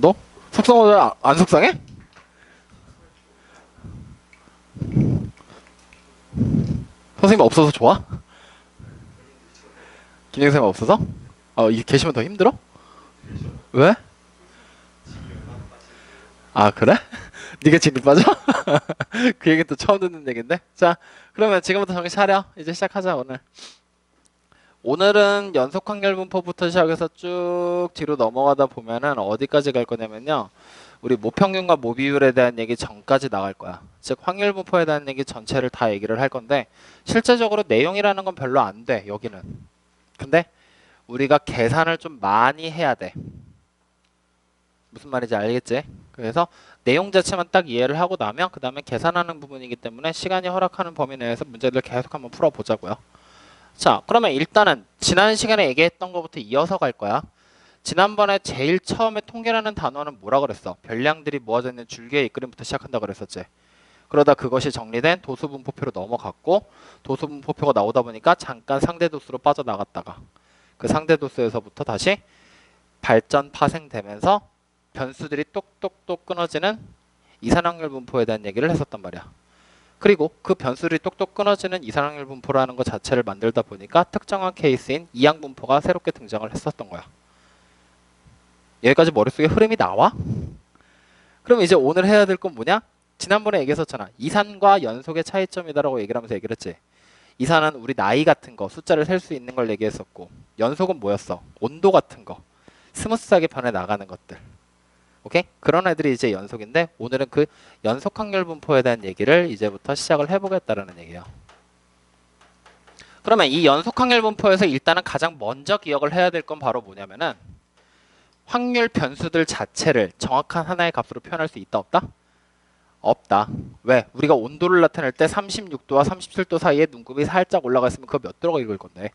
너? 속상하다. 안 속상해? 선생님 없어서 좋아? 김영 선생님 없어서? 이 계시면 더 힘들어? 왜? 아, 그래? 네가 진리 빠져? 그 얘기 또 처음 듣는 얘긴데. 자, 그러면 지금부터 정신 차려. 이제 시작하자 오늘. 오늘은 연속 확률분포부터 시작해서 쭉 뒤로 넘어가다 보면은 어디까지 갈 거냐면요. 우리 모평균과 모비율에 대한 얘기 전까지 나갈 거야. 즉 확률분포에 대한 얘기 전체를 다 얘기를 할 건데 실제적으로 내용이라는 건 별로 안 돼. 여기는. 근데 우리가 계산을 좀 많이 해야 돼. 무슨 말인지 알겠지? 그래서 내용 자체만 딱 이해를 하고 나면 그 다음에 계산하는 부분이기 때문에 시간이 허락하는 범위 내에서 문제들 계속 한번 풀어보자고요. 자, 그러면 일단은 지난 시간에 얘기했던 것부터 이어서 갈 거야. 지난번에 제일 처음에 통계라는 단어는 뭐라 그랬어? 별량들이 모아져 있는 줄기의 이끌림부터 시작한다 그랬었지. 그러다 그것이 정리된 도수분포표로 넘어갔고 도수분포표가 나오다 보니까 잠깐 상대도수로 빠져나갔다가 그 상대도수에서부터 다시 발전 파생되면서 변수들이 똑똑똑 끊어지는 이산확률 분포에 대한 얘기를 했었단 말이야. 그리고 그 변수들이 똑똑 끊어지는 이산확률 분포라는 것 자체를 만들다 보니까 특정한 케이스인 이항 분포가 새롭게 등장을 했었던 거야. 여기까지 머릿속에 흐름이 나와? 그럼 이제 오늘 해야 될 건 뭐냐? 지난번에 얘기했었잖아. 이산과 연속의 차이점이다라고 얘기를 하면서 얘기를 했지. 이산은 우리 나이 같은 거, 숫자를 셀 수 있는 걸 얘기했었고 연속은 뭐였어? 온도 같은 거, 스무스하게 변해 나가는 것들. 오케이? 그런 애들이 이제 연속인데 오늘은 그 연속 확률 분포에 대한 얘기를 이제부터 시작을 해보겠다라는 얘기예요. 그러면 이 연속 확률 분포에서 일단은 가장 먼저 기억을 해야 될 건 바로 뭐냐면은 확률 변수들 자체를 정확한 하나의 값으로 표현할 수 있다 없다? 없다. 왜? 우리가 온도를 나타낼 때 36도와 37도 사이에 눈곱이 살짝 올라가 있으면 그거 몇 도라고 읽을 건데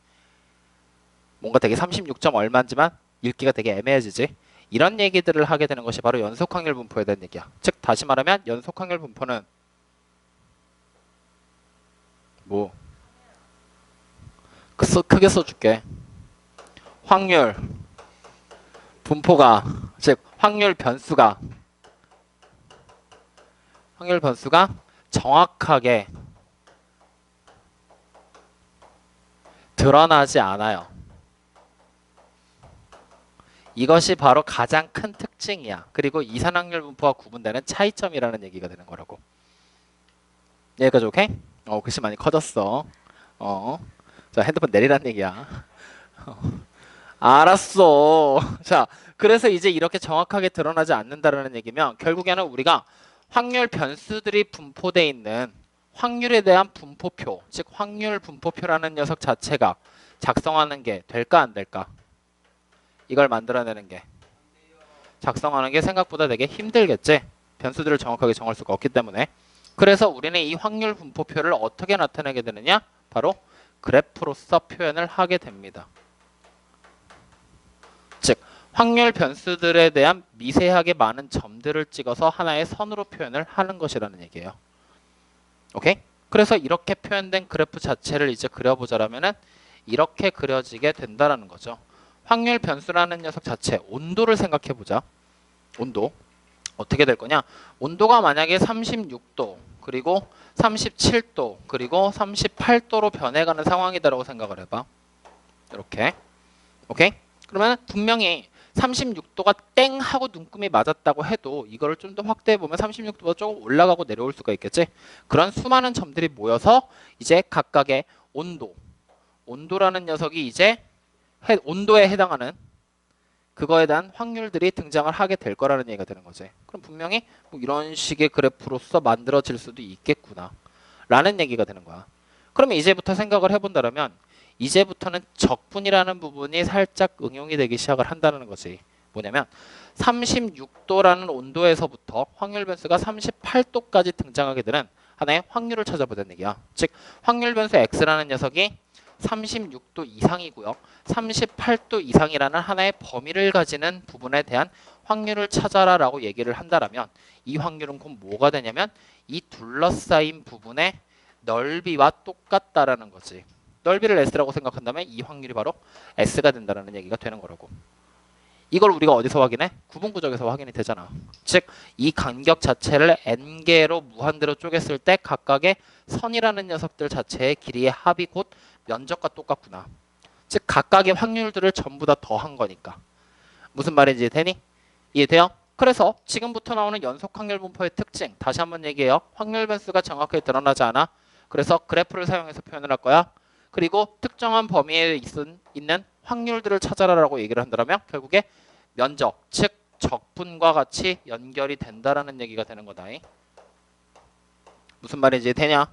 뭔가 되게 36점 얼마인지만 읽기가 되게 애매해지지. 이런 얘기들을 하게 되는 것이 바로 연속 확률 분포에 대한 얘기야. 즉 다시 말하면 연속 확률 분포는 뭐 크게 써줄게. 확률 분포가 즉 확률 변수가 정확하게 드러나지 않아요. 이것이 바로 가장 큰 특징이야. 그리고 이산확률 분포와 구분되는 차이점이라는 얘기가 되는 거라고. 여기까지 오케이? 글씨 많이 커졌어. 자, 핸드폰 내리라는 얘기야. 알았어. 자, 그래서 이제 이렇게 정확하게 드러나지 않는다라는 얘기면 결국에는 우리가 확률 변수들이 분포되어 있는 확률에 대한 분포표, 즉 확률 분포표라는 녀석 자체가 작성하는 게 될까 안 될까? 이걸 만들어내는 게 작성하는 게 생각보다 되게 힘들겠지. 변수들을 정확하게 정할 수가 없기 때문에. 그래서 우리는 이 확률 분포표를 어떻게 나타내게 되느냐? 바로 그래프로서 표현을 하게 됩니다. 즉 확률 변수들에 대한 미세하게 많은 점들을 찍어서 하나의 선으로 표현을 하는 것이라는 얘기예요. 오케이? 그래서 이렇게 표현된 그래프 자체를 이제 그려보자라면은 이렇게 그려지게 된다라는 거죠. 확률 변수라는 녀석 자체, 온도를 생각해 보자. 온도. 어떻게 될 거냐? 온도가 만약에 36도, 그리고 37도, 그리고 38도로 변해가는 상황이다라고 생각을 해봐. 이렇게. 오케이? 그러면 분명히 36도가 땡 하고 눈금이 맞았다고 해도 이거를 좀 더 확대해 보면 36도보다 조금 올라가고 내려올 수가 있겠지. 그런 수많은 점들이 모여서 이제 각각의 온도라는 녀석이 이제 온도에 해당하는 그거에 대한 확률들이 등장을 하게 될 거라는 얘기가 되는 거지. 그럼 분명히 뭐 이런 식의 그래프로서 만들어질 수도 있겠구나 라는 얘기가 되는 거야. 그러면 이제부터 생각을 해본다면 이제부터는 적분이라는 부분이 살짝 응용이 되기 시작을 한다는 거지. 뭐냐면 36도라는 온도에서부터 확률 변수가 38도까지 등장하게 되는 하나의 확률을 찾아보자는 얘기야. 즉 확률 변수 x라는 녀석이 36도 이상이고요. 38도 이상이라는 하나의 범위를 가지는 부분에 대한 확률을 찾아라 라고 얘기를 한다면 이 확률은 곧 뭐가 되냐면 이 둘러싸인 부분의 넓이와 똑같다라는 거지. 넓이를 S라고 생각한다면 이 확률이 바로 S가 된다는 얘기가 되는 거라고. 이걸 우리가 어디서 확인해? 구분구적에서 확인이 되잖아. 즉 이 간격 자체를 n개로 무한대로 쪼갰을 때 각각의 선이라는 녀석들 자체의 길이의 합이 곧 면적과 똑같구나. 즉 각각의 확률들을 전부 다 더한 거니까. 무슨 말인지 되니? 이해돼요? 그래서 지금부터 나오는 연속 확률 분포의 특징 다시 한번 얘기해요. 확률 변수가 정확하게 드러나지 않아. 그래서 그래프를 사용해서 표현을 할 거야. 그리고 특정한 범위에 있는 확률들을 찾아라라고 얘기를 한다면 결국에 면적, 즉 적분과 같이 연결이 된다라는 얘기가 되는 거다. 무슨 말인지 되냐?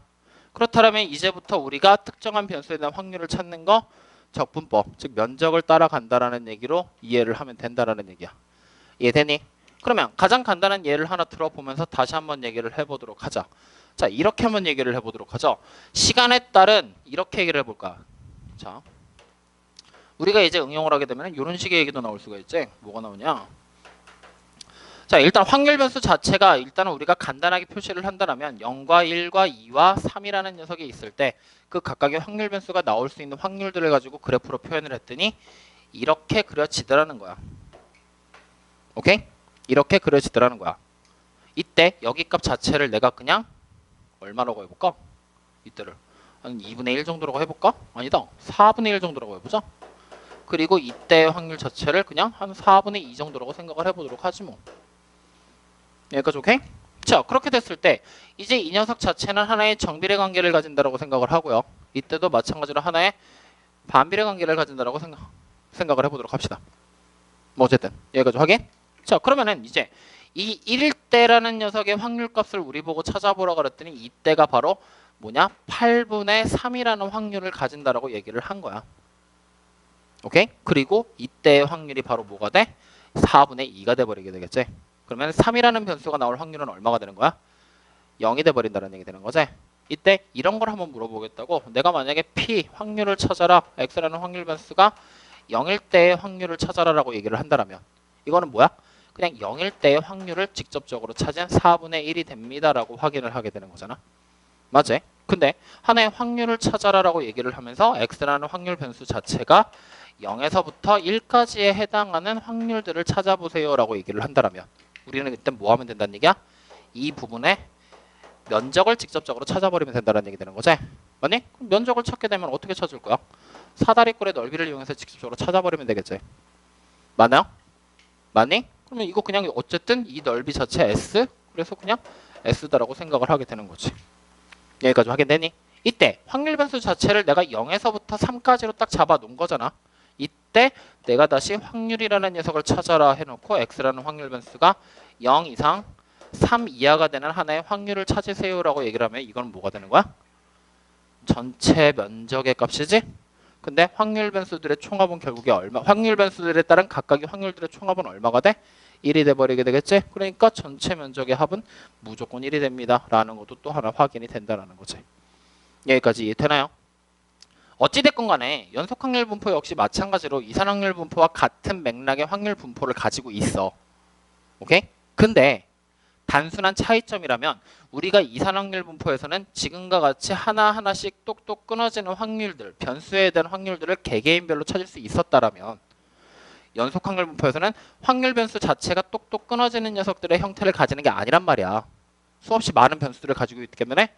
그렇다면 이제부터 우리가 특정한 변수에 대한 확률을 찾는 거 적분법, 즉 면적을 따라간다라는 얘기로 이해를 하면 된다라는 얘기야. 이해되니? 그러면 가장 간단한 예를 하나 들어보면서 다시 한번 얘기를 해보도록 하자. 자, 이렇게 한번 얘기를 해보도록 하죠. 시간에 따른 이렇게 얘기를 해볼까? 자, 우리가 이제 응용을 하게 되면 이런 식의 얘기도 나올 수가 있지. 뭐가 나오냐? 자, 일단 확률 변수 자체가 일단은 우리가 간단하게 표시를 한다면 0과 1과 2와 3이라는 녀석이 있을 때 그 각각의 확률 변수가 나올 수 있는 확률들을 가지고 그래프로 표현을 했더니 이렇게 그려지더라는 거야. 오케이? 이렇게 그려지더라는 거야. 이때 여기 값 자체를 내가 그냥 얼마라고 해볼까? 이때를 한 2분의 1 정도라고 해볼까? 아니다. 4분의 1 정도라고 해보자. 그리고 이때의 확률 자체를 그냥 한 4분의 2 정도라고 생각을 해보도록 하지 뭐. 여기까지 오케이? 자, 그렇게 됐을 때 이제 이 녀석 자체는 하나의 정비례 관계를 가진다라고 생각을 하고요. 이때도 마찬가지로 하나의 반비례 관계를 가진다라고 생각을 해보도록 합시다. 뭐 어쨌든 여기까지 확인? 자, 그러면은 이제 이 1대라는 녀석의 확률값을 우리 보고 찾아보라 그랬더니 이때가 바로 뭐냐? 8분의 3이라는 확률을 가진다라고 얘기를 한 거야. 오케이? 그리고 이때의 확률이 바로 뭐가 돼? 4분의 2가 돼버리게 되겠지. 그러면 3이라는 변수가 나올 확률은 얼마가 되는 거야? 0이 돼버린다는 얘기 되는 거지. 이때 이런 걸 한번 물어보겠다고. 내가 만약에 P 확률을 찾아라, X라는 확률 변수가 0일 때의 확률을 찾아라라고 얘기를 한다면 이거는 뭐야? 그냥 0일 때의 확률을 직접적으로 찾은 4분의 1이 됩니다라고 확인을 하게 되는 거잖아. 맞지? 근데 하나의 확률을 찾아라라고 얘기를 하면서 X라는 확률 변수 자체가 0에서부터 1까지에 해당하는 확률들을 찾아보세요라고 얘기를 한다면 우리는 일단 뭐 하면 된다는 얘기야? 이 부분에 면적을 직접적으로 찾아버리면 된다는 얘기 되는 거지. 맞니? 그럼 면적을 찾게 되면 어떻게 찾을 거야? 사다리꼴의 넓이를 이용해서 직접적으로 찾아버리면 되겠지. 맞나요? 맞니? 그러면 이거 그냥 어쨌든 이 넓이 자체 S, 그래서 그냥 S다라고 생각을 하게 되는 거지. 여기까지 확인되니? 이때 확률 변수 자체를 내가 0에서부터 3까지로 딱 잡아 놓은 거잖아. 이때 내가 다시 확률이라는 녀석을 찾아라 해놓고 X라는 확률 변수가 0 이상 3 이하가 되는 하나의 확률을 찾으세요라고 얘기를 하면 이건 뭐가 되는 거야? 전체 면적의 값이지? 근데 확률 변수들의 총합은 결국에 얼마? 확률 변수들에 따른 각각의 확률들의 총합은 얼마가 돼? 1이 돼버리게 되겠지? 그러니까 전체 면적의 합은 무조건 1이 됩니다. 라는 것도 또 하나 확인이 된다는 거지. 여기까지 이해되나요? 어찌됐건 간에 연속 확률 분포 역시 마찬가지로 이산 확률 분포와 같은 맥락의 확률 분포를 가지고 있어. 오케이? 근데 단순한 차이점이라면 우리가 이산 확률 분포에서는 지금과 같이 하나하나씩 똑똑 끊어지는 확률들, 변수에 대한 확률들을 개개인별로 찾을 수 있었다라면 연속 확률 분포에서는 확률 변수 자체가 똑똑 끊어지는 녀석들의 형태를 가지는 게 아니란 말이야. 수없이 많은 변수들을 가지고 있기 때문에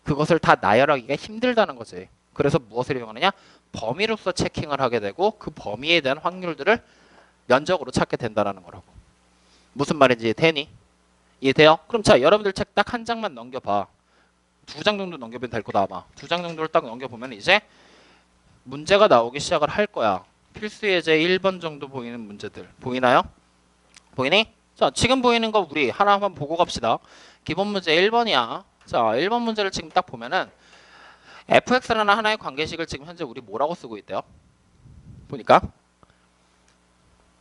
그것을 다 나열하기가 힘들다는 거지. 그래서 무엇을 이용하느냐? 범위로서 체킹을 하게 되고 그 범위에 대한 확률들을 면적으로 찾게 된다는 거라고. 무슨 말인지 되니? 이해돼요? 그럼 자, 여러분들 책 딱 한 장만 넘겨봐. 2장 정도 넘겨보면 될 거다 아마. 2장 정도를 딱 넘겨보면 이제 문제가 나오기 시작을 할 거야. 필수 예제 1번 정도 보이는 문제들. 보이나요? 보이니? 자, 지금 보이는 거 우리 하나 한번 보고 갑시다. 기본 문제 1번이야. 자, 1번 문제를 지금 딱 보면은 fx라는 하나의 관계식을 지금 현재 우리 뭐라고 쓰고 있대요? 보니까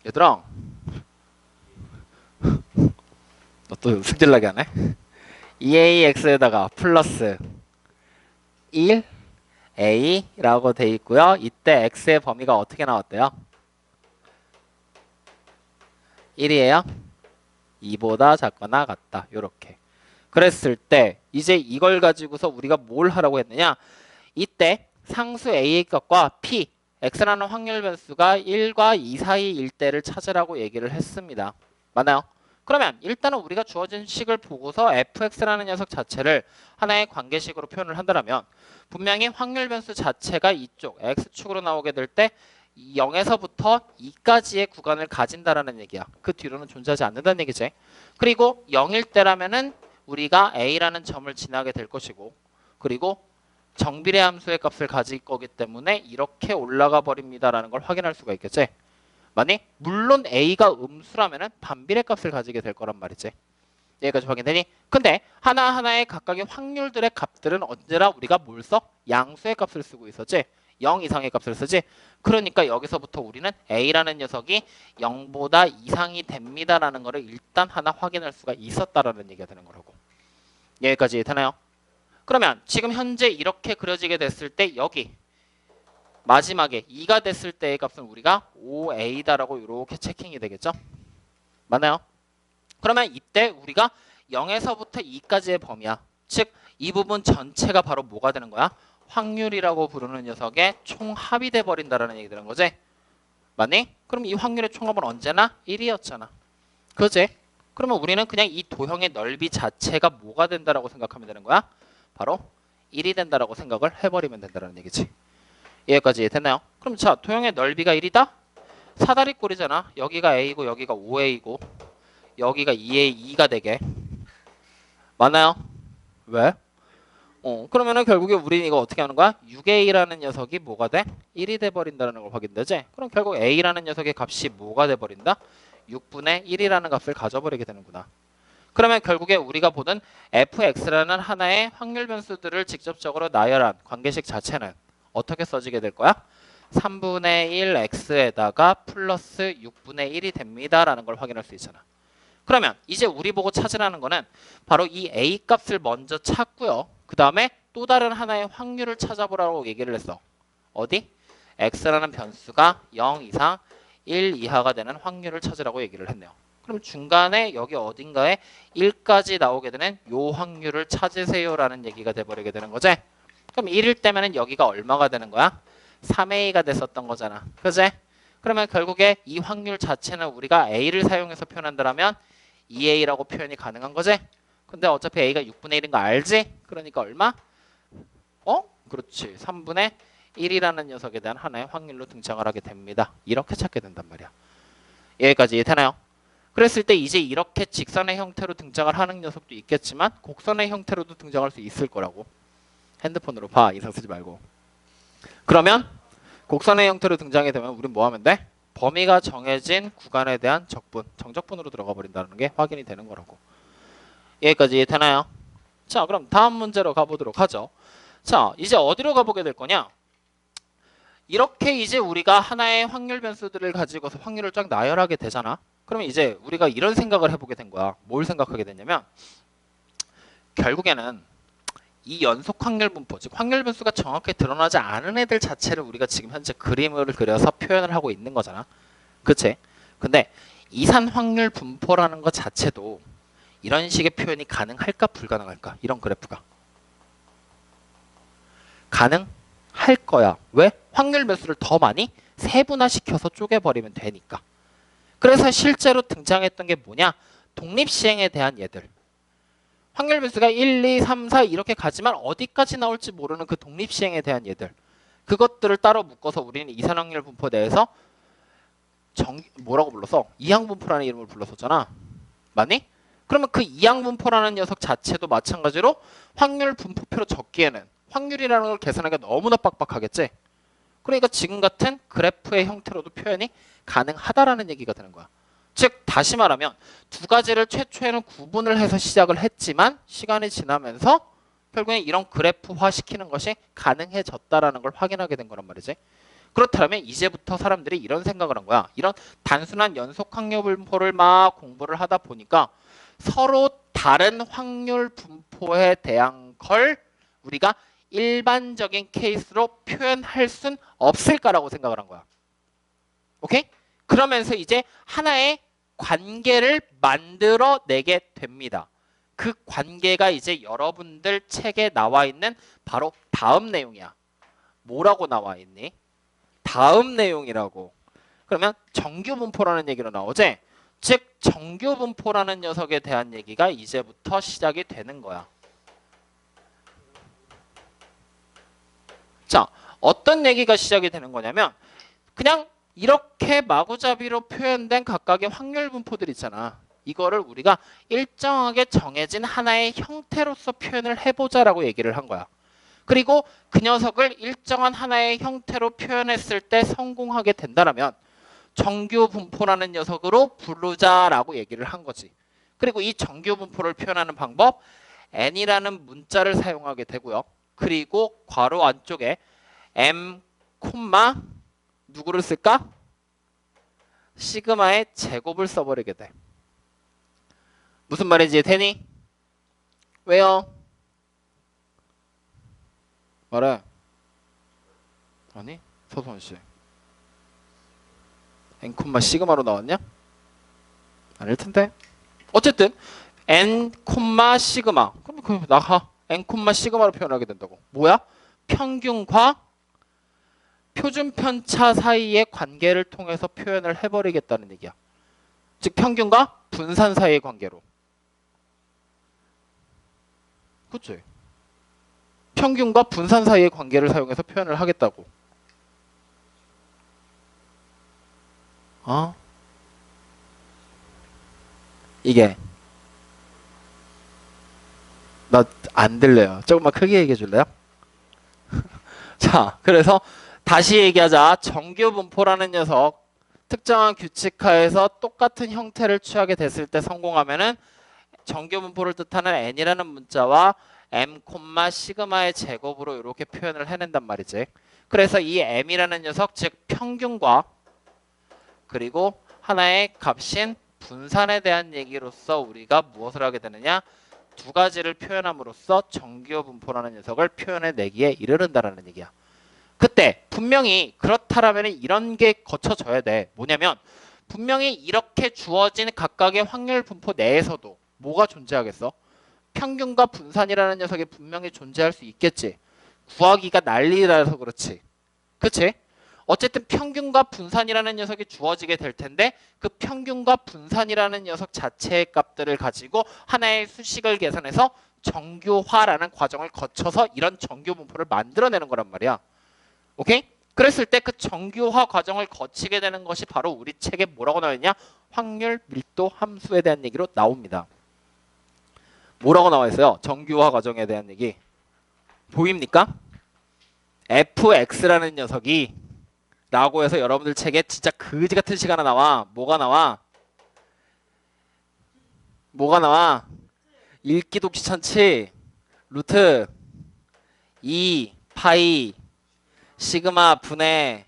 얘들아 너 또 승질나게 하네. 2ax에다가 플러스 1a라고 돼 있고요. 이때 x의 범위가 어떻게 나왔대요? 1이에요? 2보다 작거나 같다. 요렇게. 그랬을 때 이제 이걸 가지고서 우리가 뭘 하라고 했느냐? 이때 상수 a의 값과 p x라는 확률 변수가 1과 2 사이일 때를 찾으라고 얘기를 했습니다. 맞나요? 그러면 일단은 우리가 주어진 식을 보고서 fx라는 녀석 자체를 하나의 관계식으로 표현을 한다면 분명히 확률 변수 자체가 이쪽 x축으로 나오게 될 때 0에서부터 2까지의 구간을 가진다라는 얘기야. 그 뒤로는 존재하지 않는다는 얘기지. 그리고 0일 때라면은 우리가 a라는 점을 지나게 될 것이고, 그리고 정비례 함수의 값을 가질 거기 때문에 이렇게 올라가 버립니다라는 걸 확인할 수가 있겠지. 만약 물론 a가 음수라면은 반비례 값을 가지게 될 거란 말이지. 여기까지 확인되니? 근데 하나하나의 각각의 확률들의 값들은 언제나 우리가 뭘 써? 양수의 값을 쓰고 있었지. 0 이상의 값을 쓰지. 그러니까 여기서부터 우리는 a라는 녀석이 0보다 이상이 됩니다라는 거를 일단 하나 확인할 수가 있었다라는 얘기가 되는 거라고. 여기까지 되나요? 그러면 지금 현재 이렇게 그려지게 됐을 때 여기 마지막에 2가 됐을 때의 값은 우리가 5a다라고 이렇게 체킹이 되겠죠? 맞나요? 그러면 이때 우리가 0에서부터 2까지의 범위야. 즉 이 부분 전체가 바로 뭐가 되는 거야? 확률이라고 부르는 녀석의 총합이 돼버린다라는 얘기 되는 거지? 맞니? 그럼 이 확률의 총합은 언제나 1이었잖아. 그지? 그러면 우리는 그냥 이 도형의 넓이 자체가 뭐가 된다라고 생각하면 되는 거야? 바로 1이 된다라고 생각을 해버리면 된다는 얘기지. 여기까지 됐나요? 그럼 자, 도형의 넓이가 1이다? 사다리꼴이잖아. 여기가 a고 여기가 5a고 여기가 2a2가 되게. 맞나요? 왜? 그러면은 결국에 우리는 이거 어떻게 하는 거야? 6a라는 녀석이 뭐가 돼? 1이 돼버린다는 걸 확인되지? 그럼 결국 a라는 녀석의 값이 뭐가 돼버린다? 6분의 1이라는 값을 가져버리게 되는구나. 그러면 결국에 우리가 보던 fx라는 하나의 확률 변수들을 직접적으로 나열한 관계식 자체는 어떻게 써지게 될 거야? 3분의 1 x에다가 플러스 6분의 1이 됩니다라는 걸 확인할 수 있잖아. 그러면 이제 우리 보고 찾으라는 거는 바로 이 a 값을 먼저 찾고요. 그 다음에 또 다른 하나의 확률을 찾아보라고 얘기를 했어. 어디? x라는 변수가 0 이상 1 이하가 되는 확률을 찾으라고 얘기를 했네요. 그럼 중간에 여기 어딘가에 1까지 나오게 되는 요 확률을 찾으세요라는 얘기가 돼버리게 되는 거지. 그럼 1일 때면은 여기가 얼마가 되는 거야? 3a가 됐었던 거잖아. 그지? 그러면 결국에 이 확률 자체는 우리가 a를 사용해서 표현한다면 2a라고 표현이 가능한 거지? 근데 어차피 a가 6분의 1인 거 알지? 그러니까 얼마? 그렇지. 3분의 1이라는 녀석에 대한 하나의 확률로 등장을 하게 됩니다. 이렇게 찾게 된단 말이야. 여기까지 이해되나요? 그랬을 때 이제 이렇게 직선의 형태로 등장을 하는 녀석도 있겠지만 곡선의 형태로도 등장할 수 있을 거라고. 핸드폰으로 봐. 이상 쓰지 말고. 그러면 곡선의 형태로 등장이 되면 우린 뭐 하면 돼? 범위가 정해진 구간에 대한 적분, 정적분으로 들어가 버린다는 게 확인이 되는 거라고. 여기까지 되나요? 자, 그럼 다음 문제로 가보도록 하죠. 자, 이제 어디로 가보게 될 거냐? 이렇게 이제 우리가 하나의 확률 변수들을 가지고서 확률을 쫙 나열하게 되잖아. 그러면 이제 우리가 이런 생각을 해보게 된 거야. 뭘 생각하게 됐냐면 결국에는 이 연속 확률 분포, 즉 확률 변수가 정확히 드러나지 않은 애들 자체를 우리가 지금 현재 그림을 그려서 표현을 하고 있는 거잖아. 그치? 근데 이산 확률 분포라는 것 자체도 이런 식의 표현이 가능할까 불가능할까? 이런 그래프가. 가능할 거야. 왜? 확률 변수를 더 많이 세분화시켜서 쪼개버리면 되니까. 그래서 실제로 등장했던 게 뭐냐? 독립시행에 대한 얘들. 확률 변수가 1, 2, 3, 4 이렇게 가지만 어디까지 나올지 모르는 그 독립시행에 대한 얘들. 그것들을 따로 묶어서 우리는 이산확률 분포 내에서 뭐라고 불렀어? 이항분포라는 이름을 불렀었잖아. 맞니? 그러면 그 이항분포라는 녀석 자체도 마찬가지로 확률 분포표로 적기에는 확률이라는 걸 계산하기가 너무나 빡빡하겠지? 그러니까 지금 같은 그래프의 형태로도 표현이 가능하다라는 얘기가 되는 거야. 즉 다시 말하면 두 가지를 최초에는 구분을 해서 시작을 했지만 시간이 지나면서 결국엔 이런 그래프화 시키는 것이 가능해졌다라는 걸 확인하게 된 거란 말이지. 그렇다면 이제부터 사람들이 이런 생각을 한 거야. 이런 단순한 연속 확률 분포를 막 공부를 하다 보니까 서로 다른 확률 분포에 대한 걸 우리가 일반적인 케이스로 표현할 순 없을까라고 생각을 한 거야. 오케이? 그러면서 이제 하나의 관계를 만들어내게 됩니다. 그 관계가 이제 여러분들 책에 나와 있는 바로 다음 내용이야. 뭐라고 나와 있니? 다음 내용이라고. 그러면 정규분포라는 얘기로 나오지? 즉 정규분포라는 녀석에 대한 얘기가 이제부터 시작이 되는 거야. 자, 어떤 얘기가 시작이 되는 거냐면 그냥 이렇게 마구잡이로 표현된 각각의 확률 분포들 있잖아. 이거를 우리가 일정하게 정해진 하나의 형태로서 표현을 해보자라고 얘기를 한 거야. 그리고 그 녀석을 일정한 하나의 형태로 표현했을 때 성공하게 된다면 정규 분포라는 녀석으로 부르자라고 얘기를 한 거지. 그리고 이 정규 분포를 표현하는 방법 n이라는 문자를 사용하게 되고요. 그리고 괄호 안쪽에 m, 누구를 쓸까? 시그마의 제곱을 써버리게 돼. 무슨 말인지 되니? 왜요? 말해. 아니, 서소원씨. n, 시그마로 나왔냐? 아닐 텐데. 어쨌든 n, 시그마. 그럼 그 나가. n, 시그마로 표현하게 된다고. 뭐야? 평균과 표준 편차 사이의 관계를 통해서 표현을 해버리겠다는 얘기야. 즉 평균과 분산 사이의 관계로. 그치? 평균과 분산 사이의 관계를 사용해서 표현을 하겠다고. 이게 나 안 들려요. 조금만 크게 얘기해 줄래요? 자, 그래서 다시 얘기하자. 정규분포라는 녀석 특정한 규칙하에서 똑같은 형태를 취하게 됐을 때 성공하면은 정규분포를 뜻하는 n이라는 문자와 m, 시그마의 제곱으로 이렇게 표현을 해낸단 말이지. 그래서 이 m이라는 녀석, 즉 평균과 그리고 하나의 값인 분산에 대한 얘기로서 우리가 무엇을 하게 되느냐? 두 가지를 표현함으로써 정규분포라는 녀석을 표현해내기에 이르른다라는 얘기야. 그때 분명히 그렇다라면 이런 게 거쳐져야 돼. 뭐냐면 분명히 이렇게 주어진 각각의 확률 분포 내에서도 뭐가 존재하겠어? 평균과 분산이라는 녀석이 분명히 존재할 수 있겠지. 구하기가 난리라서 그렇지. 그치? 어쨌든 평균과 분산이라는 녀석이 주어지게 될 텐데 그 평균과 분산이라는 녀석 자체의 값들을 가지고 하나의 수식을 계산해서 정규화라는 과정을 거쳐서 이런 정규 분포를 만들어내는 거란 말이야. 오케이? 그랬을 때 그 정규화 과정을 거치게 되는 것이 바로 우리 책에 뭐라고 나와있냐? 확률 밀도 함수에 대한 얘기로 나옵니다. 뭐라고 나와있어요? 정규화 과정에 대한 얘기. 보입니까? fx라는 녀석이 라고 해서 여러분들 책에 진짜 그지 같은 시간에 나와. 뭐가 나와? 뭐가 나와? 읽기도 귀찮지? 루트 2 파이 시그마 분의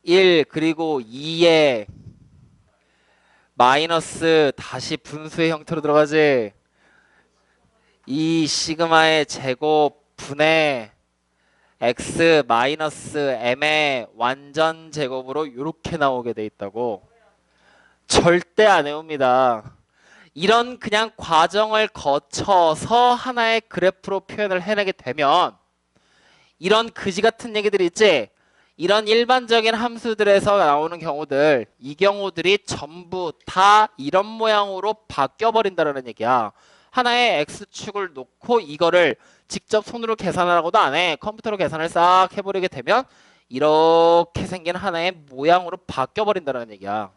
1 그리고 2의 마이너스 다시 분수의 형태로 들어가지. 이 시그마의 제곱 분의 x 마이너스 m의 완전 제곱으로 이렇게 나오게 돼 있다고. 절대 안 외웁니다. 이런 그냥 과정을 거쳐서 하나의 그래프로 표현을 해내게 되면 이런 그지 같은 얘기들 있지? 이런 일반적인 함수들에서 나오는 경우들, 이 경우들이 전부 다 이런 모양으로 바뀌어 버린다는 얘기야. 하나의 x축을 놓고 이거를 직접 손으로 계산하라고도 안 해. 컴퓨터로 계산을 싹 해버리게 되면 이렇게 생긴 하나의 모양으로 바뀌어 버린다는 얘기야.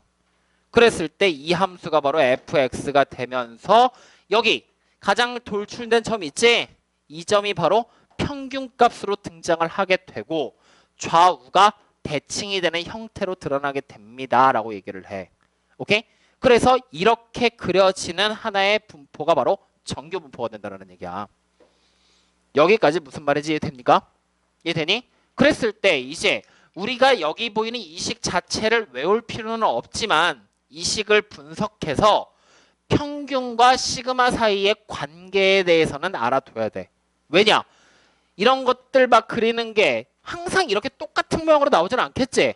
그랬을 때 이 함수가 바로 fx가 되면서 여기 가장 돌출된 점 있지? 이 점이 바로 평균값으로 등장을 하게 되고 좌우가 대칭이 되는 형태로 드러나게 됩니다 라고 얘기를 해. 오케이? 그래서 이렇게 그려지는 하나의 분포가 바로 정규 분포가 된다는 얘기야. 여기까지 무슨 말인지 이해됩니까? 이해되니? 그랬을 때 이제 우리가 여기 보이는 이 식 자체를 외울 필요는 없지만 이 식을 분석해서 평균과 시그마 사이의 관계에 대해서는 알아둬야 돼. 왜냐? 이런 것들 막 그리는 게 항상 이렇게 똑같은 모양으로 나오지는 않겠지?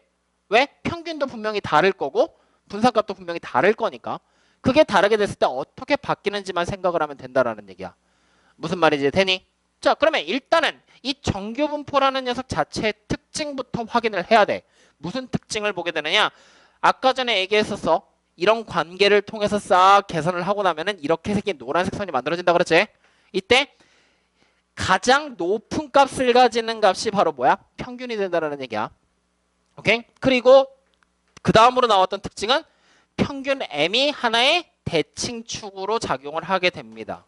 왜? 평균도 분명히 다를 거고 분산값도 분명히 다를 거니까. 그게 다르게 됐을 때 어떻게 바뀌는지만 생각을 하면 된다라는 얘기야. 무슨 말인지 되니? 자, 그러면 일단은 이 정규분포라는 녀석 자체의 특징부터 확인을 해야 돼. 무슨 특징을 보게 되느냐? 아까 전에 얘기했었어. 이런 관계를 통해서 싹 계산을 하고 나면은 이렇게 생긴 노란색 선이 만들어진다 그랬지? 이때 가장 높은 값을 가지는 값이 바로 뭐야? 평균이 된다는 얘기야. 오케이? 그리고 그 다음으로 나왔던 특징은 평균 m이 하나의 대칭축으로 작용을 하게 됩니다.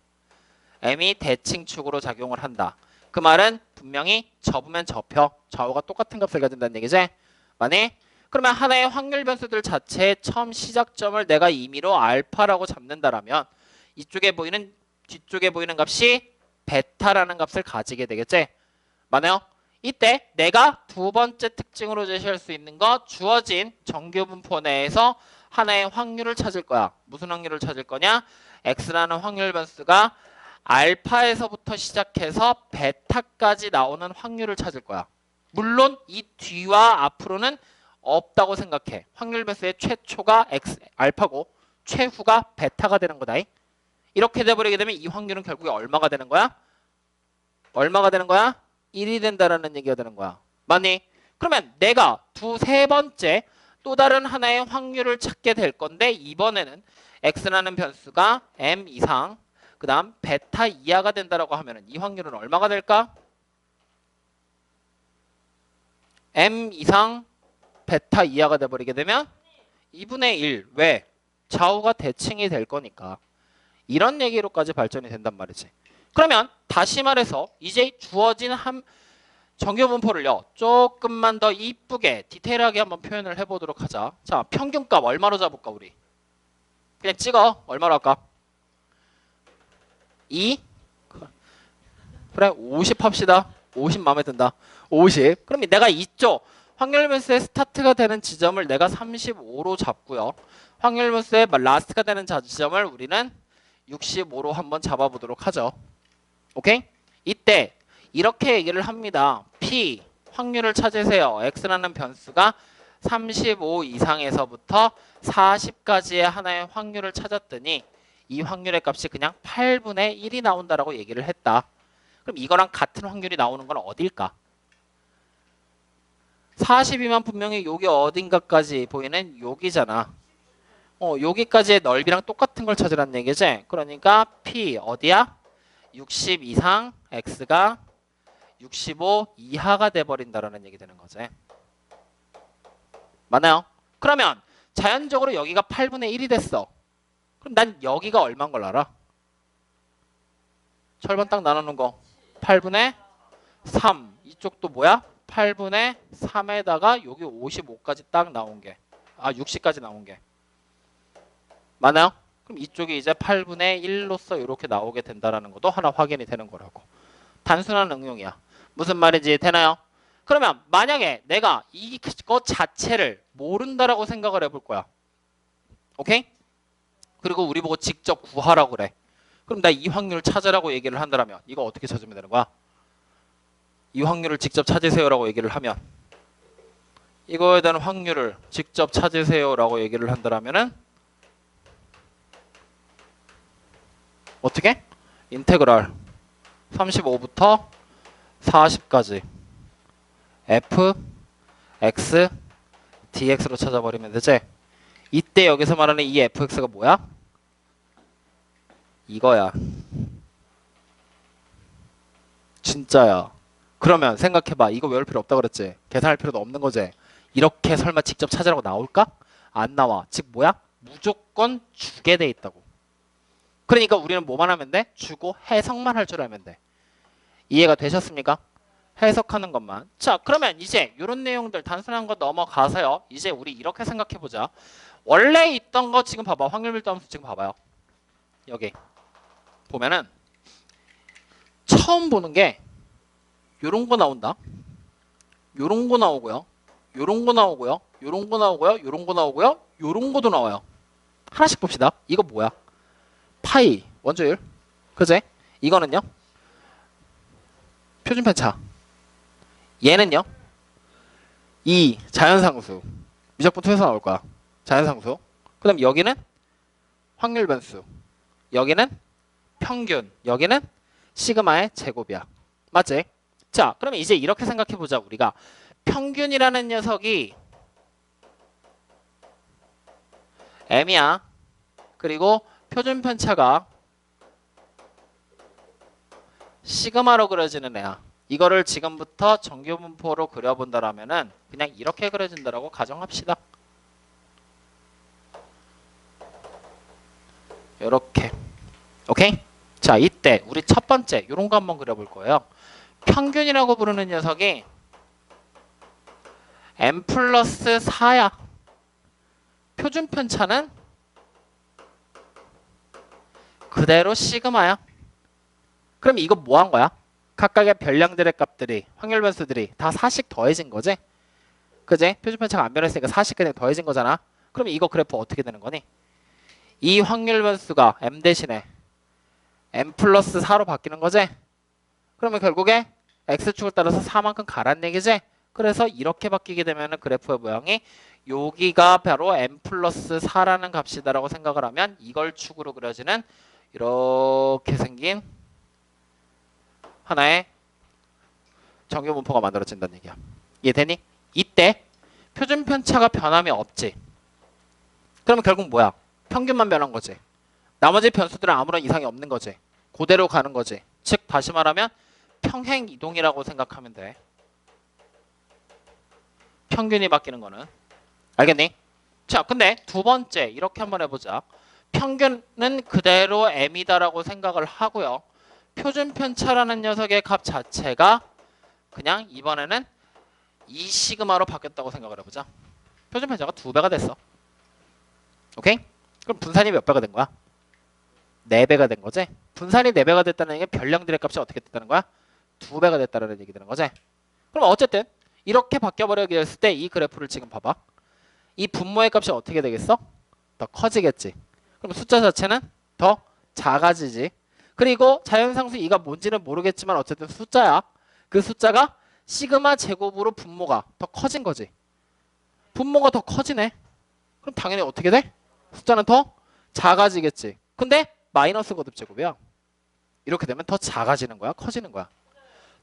m이 대칭축으로 작용을 한다. 그 말은 분명히 접으면 접혀. 좌우가 똑같은 값을 가진다는 얘기지? 맞니? 그러면 하나의 확률 변수들 자체의 처음 시작점을 내가 임의로 알파라고 잡는다라면 이쪽에 보이는 뒤쪽에 보이는 값이 베타라는 값을 가지게 되겠지? 맞나요? 이때 내가 두 번째 특징으로 제시할 수 있는 거 주어진 정규분포 내에서 하나의 확률을 찾을 거야. 무슨 확률을 찾을 거냐? x라는 확률 변수가 알파에서부터 시작해서 베타까지 나오는 확률을 찾을 거야. 물론 이 뒤와 앞으로는 없다고 생각해. 확률 변수의 최초가 x 알파고 최후가 베타가 되는 거다. 이렇게 돼버리게 되면 이 확률은 결국에 얼마가 되는 거야? 얼마가 되는 거야? 1이 된다라는 얘기가 되는 거야. 맞니? 그러면 내가 세 번째 또 다른 하나의 확률을 찾게 될 건데 이번에는 x라는 변수가 m 이상 그 다음 베타 이하가 된다라고 하면 이 확률은 얼마가 될까? m 이상 베타 이하가 돼버리게 되면 2분의 1. 왜? 좌우가 대칭이 될 거니까. 이런 얘기로까지 발전이 된단 말이지. 그러면 다시 말해서 이제 주어진 정규분포를요. 조금만 더 이쁘게 디테일하게 한번 표현을 해보도록 하자. 자, 평균값 얼마로 잡을까 우리? 그냥 찍어. 얼마로 할까? 2? 그래 50 합시다. 50 마음에 든다. 50. 그럼 내가 이쪽 확률 변수의 스타트가 되는 지점을 내가 35로 잡고요. 확률 변수의 라스트가 되는 지점을 우리는 65로 한번 잡아보도록 하죠. 오케이? 이때 이렇게 얘기를 합니다. P 확률을 찾으세요. X라는 변수가 35 이상에서부터 40까지의 하나의 확률을 찾았더니 이 확률의 값이 그냥 8분의 1이 나온다라고 얘기를 했다. 그럼 이거랑 같은 확률이 나오는 건 어딜까? 42만 분명히 여기 어딘가까지 보이는 여기잖아. 여기까지의 넓이랑 똑같은 걸 찾으라는 얘기지. 그러니까 P 어디야? 60 이상 X가 65 이하가 돼버린다라는 얘기 되는 거지. 맞나요? 그러면 자연적으로 여기가 8분의 1이 됐어. 그럼 난 여기가 얼마인 걸 알아? 철반 딱 나누는 거 8분의 3. 이쪽도 뭐야? 8분의 3에다가 여기 55까지 딱 나온 게 60까지 나온 게 맞나요? 그럼 이쪽이 이제 8분의 1로서 이렇게 나오게 된다라는 것도 하나 확인이 되는 거라고. 단순한 응용이야. 무슨 말인지 되나요? 그러면 만약에 내가 이것 자체를 모른다라고 생각을 해볼 거야. 오케이? 그리고 우리 보고 직접 구하라고 그래. 그럼 나 이 확률 찾으라고 얘기를 한다면 이거 어떻게 찾으면 되는 거야? 이 확률을 직접 찾으세요라고 얘기를 하면 이거에 대한 확률을 직접 찾으세요라고 얘기를 한다면은 어떻게? 인테그랄 35부터 40까지 f x dx로 찾아버리면 되지. 이때 여기서 말하는 이 fx가 뭐야? 이거야. 진짜야. 그러면 생각해봐. 이거 외울 필요 없다 그랬지? 계산할 필요도 없는 거지? 이렇게 설마 직접 찾으라고 나올까? 안 나와. 즉 뭐야? 무조건 주게 돼 있다고. 그러니까 우리는 뭐만 하면 돼? 주고 해석만 할 줄 알면 돼. 이해가 되셨습니까? 해석하는 것만. 자, 그러면 이제 이런 내용들 단순한 거 넘어가서요. 이제 우리 이렇게 생각해보자. 원래 있던 거 지금 봐봐. 확률 밀도함수 지금 봐봐요. 여기 보면은 처음 보는 게 요런 거 나온다. 요런 거 나오고요. 요런 거 나오고요. 요런 거 나오고요. 요런 거 나오고요. 요런 거도 나와요. 하나씩 봅시다. 이거 뭐야? 파이 원조율. 그제? 이거는요? 표준 편차. 얘는요? 이 자연상수. 미적분 투에서 나올 거야. 자연상수. 그 다음 여기는 확률 변수. 여기는 평균. 여기는 시그마의 제곱이야. 맞지? 자, 그러면 이제 이렇게 생각해 보자. 우리가 평균이라는 녀석이 m이야. 그리고 표준 편차가 시그마로 그려지는 애야. 이거를 지금부터 정규 분포로 그려본다라면은 그냥 이렇게 그려진다라고 가정합시다. 요렇게. 오케이? 자, 이때 우리 첫 번째 요런 거 한번 그려볼 거예요. 평균이라고 부르는 녀석이 m 플러스 4야. 표준 편차는 그대로 시그마야. 그럼 이거 뭐 한 거야? 각각의 별량들의 값들이, 확률 변수들이 다 4씩 더해진 거지? 그지? 표준 편차가 안 변했으니까 4씩 그냥 더해진 거잖아. 그럼 이거 그래프 어떻게 되는 거니? 이 확률 변수가 m 대신에 m 플러스 4로 바뀌는 거지? 그러면 결국에 x축을 따라서 4만큼 가란 얘기지? 그래서 이렇게 바뀌게 되면 그래프의 모양이 여기가 바로 m 플러스 4라는 값이다라고 생각을 하면 이걸 축으로 그려지는 이렇게 생긴 하나의 정규 분포가 만들어진다는 얘기야. 이해되니? 이때 표준 편차가 변함이 없지. 그러면 결국 뭐야? 평균만 변한 거지. 나머지 변수들은 아무런 이상이 없는 거지. 그대로 가는 거지. 즉 다시 말하면 평행 이동이라고 생각하면 돼. 평균이 바뀌는 거는. 알겠니? 자, 근데 두 번째 이렇게 한번 해보자. 평균은 그대로 m이다라고 생각을 하고요. 표준 편차라는 녀석의 값 자체가 그냥 이번에는 2 시그마로 바뀌었다고 생각을 해보자. 표준 편차가 2배가 됐어. 오케이? 그럼 분산이 몇 배가 된 거야? 4배가 된 거지? 분산이 4배가 됐다는 게 별량들의 값이 어떻게 됐다는 거야? 2배가 됐다는 얘기 되는 거지? 그럼 어쨌든 이렇게 바뀌어버리게 됐을 때 이 그래프를 지금 봐봐. 이 분모의 값이 어떻게 되겠어? 더 커지겠지. 그럼 숫자 자체는 더 작아지지. 그리고 자연상수 2가 뭔지는 모르겠지만 어쨌든 숫자야. 그 숫자가 시그마 제곱으로 분모가 더 커진 거지. 분모가 더 커지네. 그럼 당연히 어떻게 돼? 숫자는 더 작아지겠지. 근데 마이너스 거듭 제곱이야. 이렇게 되면 더 작아지는 거야? 커지는 거야?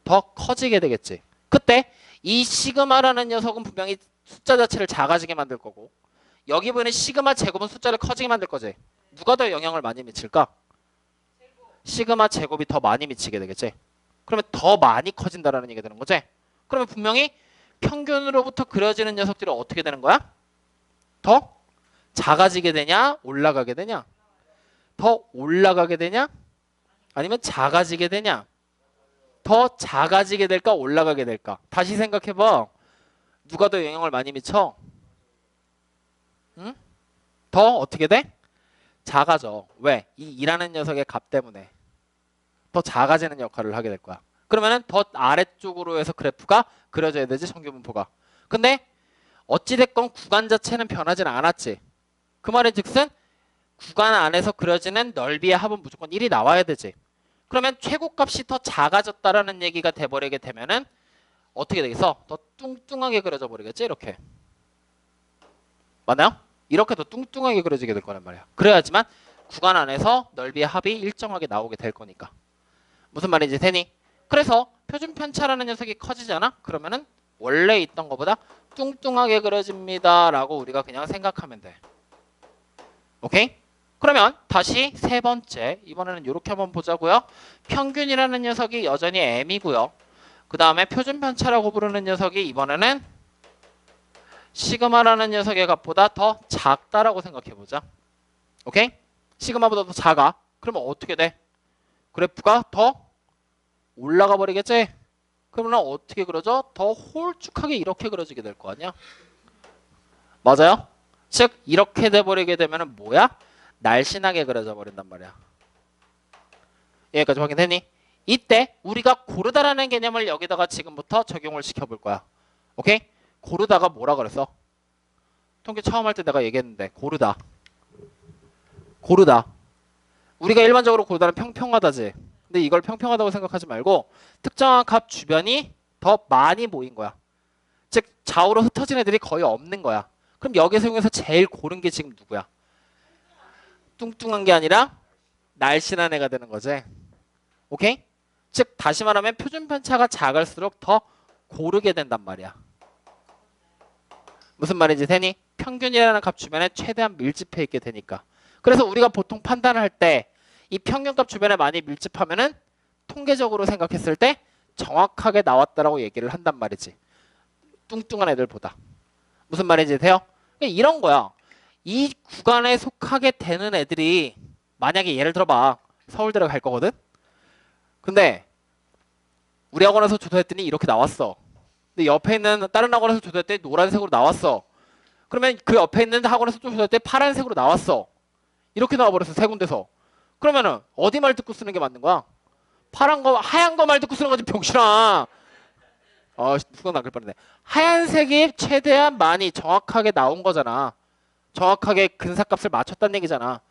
더 커지게 되겠지. 그때 이 시그마라는 녀석은 분명히 숫자 자체를 작아지게 만들 거고 여기 보이는 시그마 제곱은 숫자를 커지게 만들 거지. 누가 더 영향을 많이 미칠까? 시그마 제곱이 더 많이 미치게 되겠지. 그러면 더 많이 커진다라는 얘기가 되는 거지. 그러면 분명히 평균으로부터 그려지는 녀석들이 어떻게 되는 거야? 더 작아지게 되냐? 올라가게 되냐? 더 올라가게 되냐? 아니면 작아지게 되냐? 더 작아지게 될까? 올라가게 될까? 다시 생각해봐. 누가 더 영향을 많이 미쳐? 응? 더 어떻게 돼? 작아져. 왜? 이 2라는 녀석의 값 때문에 더 작아지는 역할을 하게 될 거야. 그러면은 더 아래쪽으로 해서 그래프가 그려져야 되지, 정규분포가. 근데 어찌됐건 구간 자체는 변하진 않았지. 그 말인 즉슨 구간 안에서 그려지는 넓이의 합은 무조건 1이 나와야 되지. 그러면 최고값이 더 작아졌다라는 얘기가 돼버리게 되면은 어떻게 되겠어? 더 뚱뚱하게 그려져 버리겠지, 이렇게. 맞나요? 이렇게 더 뚱뚱하게 그려지게 될 거란 말이야. 그래야지만 구간 안에서 넓이의 합이 일정하게 나오게 될 거니까. 무슨 말인지 되니? 그래서 표준 편차라는 녀석이 커지잖아? 그러면은 원래 있던 것보다 뚱뚱하게 그려집니다 라고 우리가 그냥 생각하면 돼. 오케이? 그러면 다시 세 번째, 이번에는 이렇게 한번 보자고요. 평균이라는 녀석이 여전히 m이고요. 그 다음에 표준 편차라고 부르는 녀석이 이번에는 시그마라는 녀석의 값보다 더 작다라고 생각해보자. 오케이? 시그마보다 더 작아. 그러면 어떻게 돼? 그래프가 더 올라가 버리겠지? 그러면 어떻게 그려져? 더 홀쭉하게 이렇게 그려지게 될 거 아니야? 맞아요? 즉 이렇게 돼버리게 되면 뭐야? 날씬하게 그려져 버린단 말이야. 여기까지 확인했니? 이때 우리가 고르다라는 개념을 여기다가 지금부터 적용을 시켜볼 거야. 오케이? 고르다가 뭐라 그랬어? 통계 처음 할 때 내가 얘기했는데 고르다. 고르다. 우리가 일반적으로 고르다는 평평하다지. 근데 이걸 평평하다고 생각하지 말고 특정한 값 주변이 더 많이 모인 거야. 즉 좌우로 흩어진 애들이 거의 없는 거야. 그럼 여기서 이용해서 제일 고른 게 지금 누구야? 뚱뚱한 게 아니라 날씬한 애가 되는 거지. 오케이? 즉 다시 말하면 표준 편차가 작을수록 더 고르게 된단 말이야. 무슨 말인지 되니? 평균이라는 값 주변에 최대한 밀집해 있게 되니까. 그래서 우리가 보통 판단을 할 때 이 평균값 주변에 많이 밀집하면은 통계적으로 생각했을 때 정확하게 나왔다라고 얘기를 한단 말이지. 뚱뚱한 애들보다. 무슨 말인지 돼요? 이런 거야. 이 구간에 속하게 되는 애들이 만약에 예를 들어봐. 서울대를 갈 거거든? 근데 우리 학원에서 조사했더니 이렇게 나왔어. 근데 옆에 있는 다른 학원에서 조사했더니 노란색으로 나왔어. 그러면 그 옆에 있는 학원에서 또 조사했더니 파란색으로 나왔어. 이렇게 나와버렸어. 세 군데서. 그러면은 어디 말 듣고 쓰는 게 맞는 거야? 파란 거, 하얀 거 말 듣고 쓰는 거지 병신아. 수건 나길 뻔했네. 하얀색이 최대한 많이 정확하게 나온 거잖아. 정확하게 근사값을 맞췄다는 얘기잖아.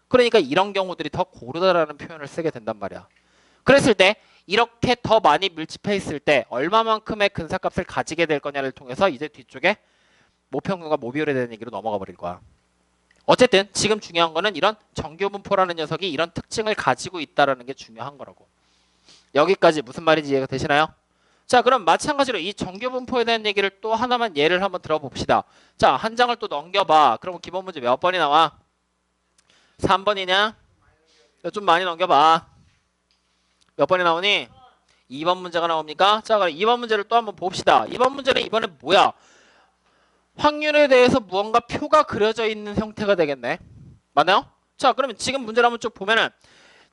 그러니까 이런 경우들이 더 고르다라는 표현을 쓰게 된단 말이야. 그랬을 때 이렇게 더 많이 밀집해 있을 때 얼마만큼의 근사값을 가지게 될 거냐를 통해서 이제 뒤쪽에 모평균과 모비율에 대한 얘기로 넘어가 버릴 거야. 어쨌든 지금 중요한 거는 이런 정규분포라는 녀석이 이런 특징을 가지고 있다는 게 중요한 거라고. 여기까지 무슨 말인지 이해가 되시나요? 자, 그럼 마찬가지로 이 정규분포에 대한 얘기를 또 하나만 예를 한번 들어봅시다. 자, 한 장을 또 넘겨봐. 그러면 기본 문제 몇 번이 나와? 3번이냐? 좀 많이 넘겨봐. 몇 번이 나오니? 2번 문제가 나옵니까? 자, 그럼 2번 문제를 또 한번 봅시다. 2번 문제는 이번엔 뭐야? 확률에 대해서 무언가 표가 그려져 있는 형태가 되겠네. 맞나요? 자, 그러면 지금 문제를 한번 쭉 보면은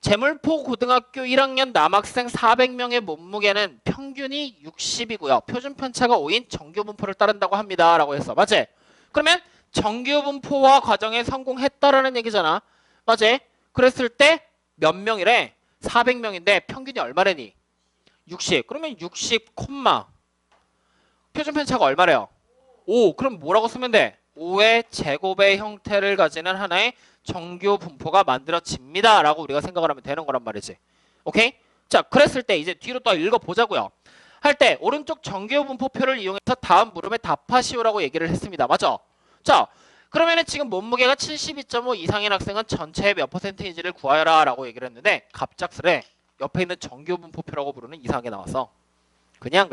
제물포 고등학교 1학년 남학생 400명의 몸무게는 평균이 60이고요. 표준 편차가 5인 정규분포를 따른다고 합니다. 라고 했어. 맞지? 그러면 정규분포화 과정에 성공했다라는 얘기잖아. 맞지? 그랬을 때 몇 명이래? 400명인데 평균이 얼마래니? 60. 그러면 60, 표준 편차가 얼마래요? 5. 그럼 뭐라고 쓰면 돼? 5의 제곱의 형태를 가지는 하나의 정규 분포가 만들어집니다. 라고 우리가 생각을 하면 되는 거란 말이지. 오케이? 자, 그랬을 때 이제 뒤로 또 읽어보자고요. 할 때 오른쪽 정규 분포표를 이용해서 다음 물음에 답하시오라고 얘기를 했습니다. 맞죠? 자, 그러면은 지금 몸무게가 72.5 이상인 학생은 전체의 몇 %인지를 구하여라 라고 얘기를 했는데 갑작스레 옆에 있는 정규 분포표라고 부르는 이상하게 나왔어. 그냥.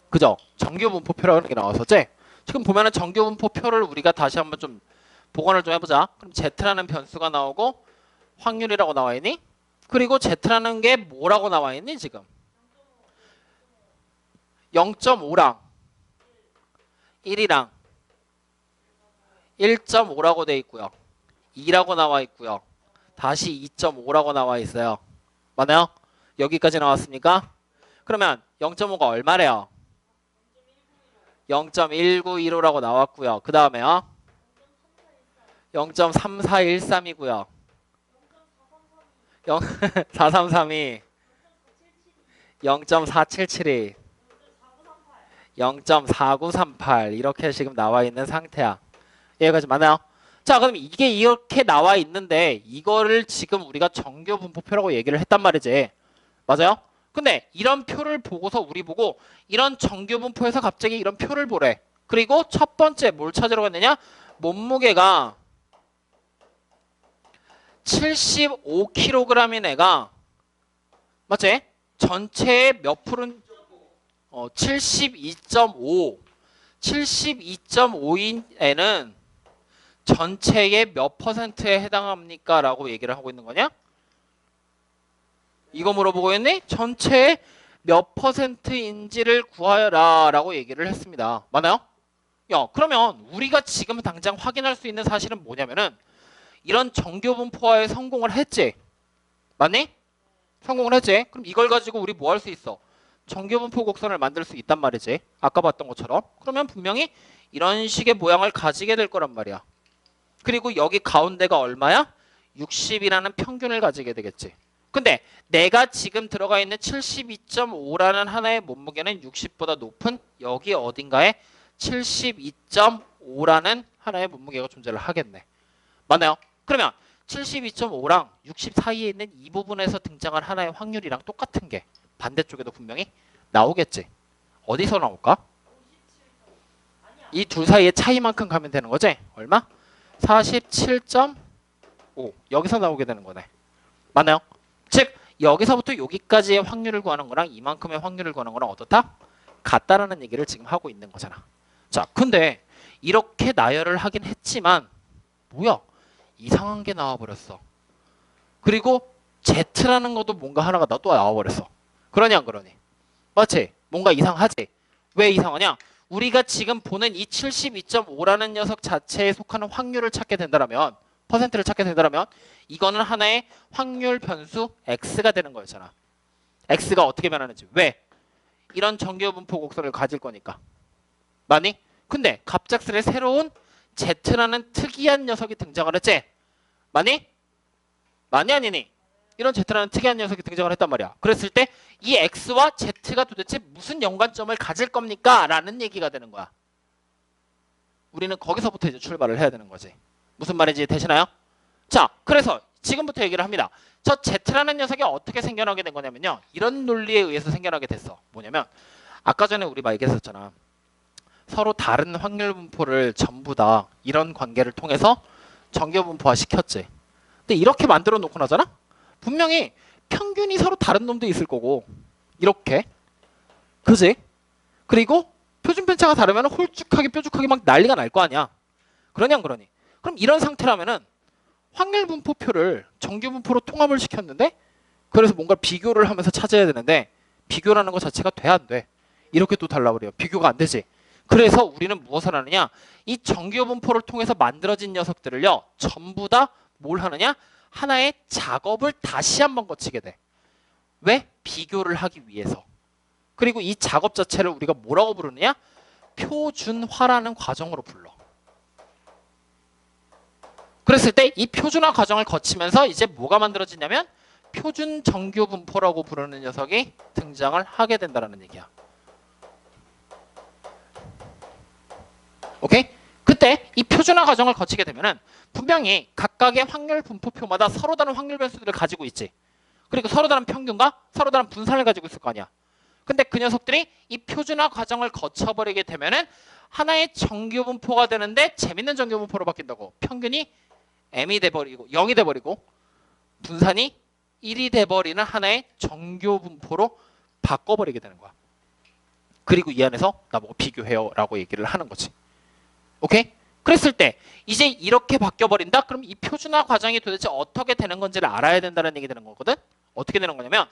그죠? 정규분포표라는 게 나왔었지? 지금 보면은 정규분포표를 우리가 다시 한번 좀 복원을 좀 해보자. 그럼 Z라는 변수가 나오고 확률이라고 나와 있니? 그리고 Z라는 게 뭐라고 나와 있니 지금? 0.5랑 1이랑 1.5라고 돼 있고요. 2라고 나와 있고요. 다시 2.5라고 나와 있어요. 맞나요? 여기까지 나왔습니까? 그러면 0.5가 얼마래요? 0.1915라고 나왔고요. 그 다음에요. 0.3413이고요. 4332, 0.4772, 0.4938 이렇게 지금 나와 있는 상태야. 여기까지 맞나요? 자, 그럼 이게 이렇게 나와 있는데 이거를 지금 우리가 정규 분포표라고 얘기를 했단 말이지. 맞아요? 근데 이런 표를 보고서 우리 보고 이런 정규 분포에서 갑자기 이런 표를 보래. 그리고 첫 번째 뭘 찾으러 갔느냐? 몸무게가 75kg인 애가 맞지? 전체의 몇 프로는 72.5 72.5인 애는 전체의 몇 %에 해당합니까? 라고 얘기를 하고 있는 거냐? 이거 물어보고 있니? 전체의 몇 %인지를 구하여라 라고 얘기를 했습니다. 맞나요? 야, 그러면 우리가 지금 당장 확인할 수 있는 사실은 뭐냐면은 이런 정규분포화에 성공을 했지. 맞니? 성공을 했지. 그럼 이걸 가지고 우리 뭐 할 수 있어? 정규분포 곡선을 만들 수 있단 말이지. 아까 봤던 것처럼. 그러면 분명히 이런 식의 모양을 가지게 될 거란 말이야. 그리고 여기 가운데가 얼마야? 60이라는 평균을 가지게 되겠지. 근데 내가 지금 들어가 있는 72.5라는 하나의 몸무게는 60보다 높은 여기 어딘가에 72.5라는 하나의 몸무게가 존재를 하겠네. 맞나요? 그러면 72.5랑 60 사이에 있는 이 부분에서 등장한 하나의 확률이랑 똑같은 게 반대쪽에도 분명히 나오겠지. 어디서 나올까? 이 둘 사이의 차이만큼 가면 되는 거지? 얼마? 47.5 여기서 나오게 되는 거네. 맞나요? 즉 여기서부터 여기까지의 확률을 구하는 거랑 이만큼의 확률을 구하는 거랑 어떻다? 같다라는 얘기를 지금 하고 있는 거잖아. 자, 근데 이렇게 나열을 하긴 했지만 뭐야? 이상한 게 나와버렸어. 그리고 Z라는 것도 뭔가 하나가 또 나와버렸어. 그러니 안 그러니? 맞지? 뭔가 이상하지? 왜 이상하냐? 우리가 지금 보는 이 72.5라는 녀석 자체에 속하는 확률을 찾게 된다면, 퍼센트를 찾게 된다면 이거는 하나의 확률 변수 X가 되는 거였잖아. X가 어떻게 변하는지. 왜? 이런 정규분포 곡선을 가질 거니까. 맞니? 근데 갑작스레 새로운 Z라는 특이한 녀석이 등장을 했지? 맞니? 맞니 아니니? 이런 Z라는 특이한 녀석이 등장을 했단 말이야. 그랬을 때 이 X와 Z가 도대체 무슨 연관점을 가질 겁니까? 라는 얘기가 되는 거야. 우리는 거기서부터 이제 출발을 해야 되는 거지. 무슨 말인지 되시나요? 자, 그래서 지금부터 얘기를 합니다. 저 Z라는 녀석이 어떻게 생겨나게 된 거냐면요. 이런 논리에 의해서 생겨나게 됐어. 뭐냐면 아까 전에 우리 막 얘기했었잖아. 서로 다른 확률 분포를 전부 다 이런 관계를 통해서 정규 분포화 시켰지. 근데 이렇게 만들어 놓고 나잖아? 분명히 평균이 서로 다른 놈도 있을 거고 이렇게 그지? 그리고 표준 편차가 다르면 홀쭉하게 뾰족하게 막 난리가 날 거 아니야. 그러냐 안 그러니? 그럼 이런 상태라면은 확률 분포표를 정규 분포로 통합을 시켰는데 그래서 뭔가 비교를 하면서 찾아야 되는데 비교라는 것 자체가 돼 안 돼? 이렇게 또 달라버려. 비교가 안 되지. 그래서 우리는 무엇을 하느냐? 이 정규 분포를 통해서 만들어진 녀석들을요. 전부 다 뭘 하느냐? 하나의 작업을 다시 한번 거치게 돼. 왜? 비교를 하기 위해서. 그리고 이 작업 자체를 우리가 뭐라고 부르느냐? 표준화라는 과정으로 불러. 그랬을 때 이 표준화 과정을 거치면서 이제 뭐가 만들어지냐면 표준 정규 분포라고 부르는 녀석이 등장을 하게 된다는 얘기야. 오케이? 그때 이 표준화 과정을 거치게 되면은 분명히 각각의 확률 분포표마다 서로 다른 확률 변수들을 가지고 있지. 그리고 서로 다른 평균과 서로 다른 분산을 가지고 있을 거 아니야. 근데 그 녀석들이 이 표준화 과정을 거쳐버리게 되면은 하나의 정규 분포가 되는데 재밌는 정규 분포로 바뀐다고. 평균이 M이 돼버리고 0이 돼버리고 분산이 1이 돼버리는 하나의 정규 분포로 바꿔버리게 되는 거야. 그리고 이 안에서 나보고 비교해요 라고 얘기를 하는 거지. 오케이? 그랬을 때 이제 이렇게 바뀌어버린다? 그럼 이 표준화 과정이 도대체 어떻게 되는 건지를 알아야 된다는 얘기 되는 거거든? 어떻게 되는 거냐면